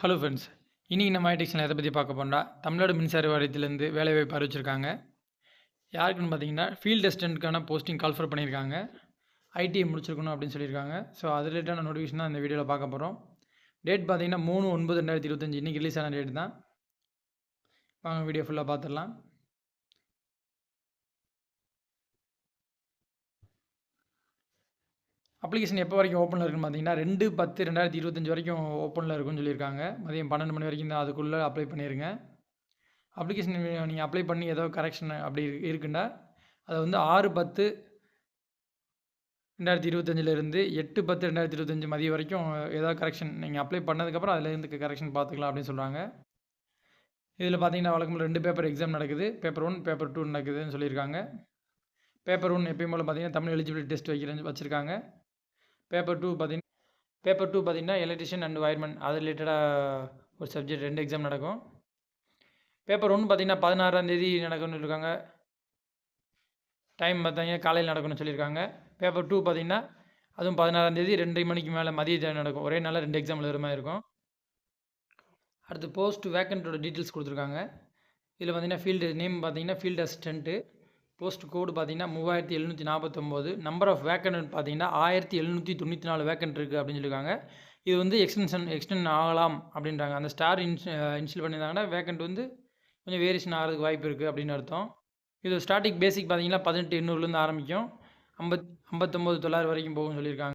Hello friends. இன்னைக்கு நம்ம ஐடிக்ஸ்ல எத பத்தி பார்க்க போறோம்னா, தமிழ்நாடு மின்சார வாரியத்திலேருந்து வேலைவாய்ப்பு அறிவிச்சிருக்காங்க. யாருக்குன்னு பார்த்தீங்கன்னா, ஃபீல்ட் அசிஸ்டன்ட்க்கான போஸ்டிங் கால்ஃபர் பண்ணியிருக்காங்க. ஐடிஐ முடிச்சிருக்கணும் அப்படின்னு சொல்லியிருக்காங்க. ஸோ அது ரிலேட்டடான நோட்டிஃபிகேஷன் தான் இந்த வீடியோவில் பார்க்க போறோம். டேட் பார்த்தீங்கன்னா 3/9/2025 இன்னைக்கு ரிலீஸ் ஆன டேட் தான். வாங்க வீடியோ ஃபுல்லா பார்த்துடலாம். அப்ளிகேஷன் எப்போ வரைக்கும் ஓப்பனில் இருக்குன்னு பார்த்தீங்கன்னா 2/10/2025 வரைக்கும் ஓப்பனில் இருக்குன்னு சொல்லியிருக்காங்க. மதியம் 12 மணி வரைக்கும் தான் அதுக்குள்ளே அப்ளை பண்ணிருங்க. அப்ளிகேஷன் நீங்கள் அப்ளை பண்ணி ஏதோ கரெக்ஷன் அப்படி இருக்குன்னா, அதை வந்து 6/10/2025 8/10/2025 மதியம் வரைக்கும் ஏதாவது கரெக்ஷன் நீங்கள் அப்ளை பண்ணதுக்கப்புறம் அதுலேருந்து கரெக்ஷன் பார்த்துக்கலாம் அப்படின்னு சொல்கிறாங்க. இதில் பார்த்தீங்கன்னா வழக்கம் போல 2 பேப்பர் எக்ஸாம் நடக்குது. பேப்பர் 1, பேப்பர் 2 நடக்குதுன்னு சொல்லியிருக்காங்க. பேப்பர் 1 எப்பயும் போல் பார்த்தீங்கன்னா தமிழ் எலிஜிபிலிட்டி டெஸ்ட் வச்சுருக்காங்க. பேப்பர் 2 பார்த்தீங்கன்னா எலக்ட்ரிஷியன் அண்ட் வயர்மேன் அது ரிலேட்டடாக ஒரு சப்ஜெக்ட் 2 எக்ஸாம் நடக்கும். பேப்பர் 1 பார்த்தீங்கன்னா 16ஆம் தேதி நடக்கும்னு சொல்லியிருக்காங்க. டைம் பார்த்தீங்கன்னா காலையில் நடக்கும்னு சொல்லியிருக்காங்க. பேப்பர் 2 பார்த்தீங்கன்னா அதுவும் 16ஆம் தேதி 2:30 மணிக்கு மேலே மதியம் நடக்கும். ஒரே நாளில் 2 எக்ஸாம் எழுதுகிற மாதிரி இருக்கும். அடுத்து போஸ்ட் வேக்கண்ட்டோட டீட்டெயில்ஸ் கொடுத்துருக்காங்க. இதில் பார்த்தீங்கன்னா ஃபீல்டு நேம் பார்த்தீங்கன்னா ஃபீல்டு அசிஸ்டண்ட்டு. போஸ்ட் கோடு பார்த்தீங்கன்னா 3749. நம்பர் ஆஃப் வேக்கண்ட் பார்த்தீங்கன்னா 1794 வேக்கண்ட் இருக்குது அப்படின்னு சொல்லியிருக்காங்க. இது வந்து எக்ஸ்டென்ஷன் ஆகலாம் அப்படின்றாங்க. அந்த ஸ்டார் இன்ஸ்டால் பண்ணியிருந்தாங்கன்னா வேக்கண்ட் வந்து கொஞ்சம் வேரியேஷன் ஆகிறதுக்கு வாய்ப்பு இருக்குது அப்படின்னு அர்த்தம். இது ஸ்டார்டிங் பேசிக் பார்த்தீங்கன்னா 18,800லேருந்து ஆரம்பிக்கும். 59,900 வரைக்கும் போகும்னு சொல்லியிருக்காங்க.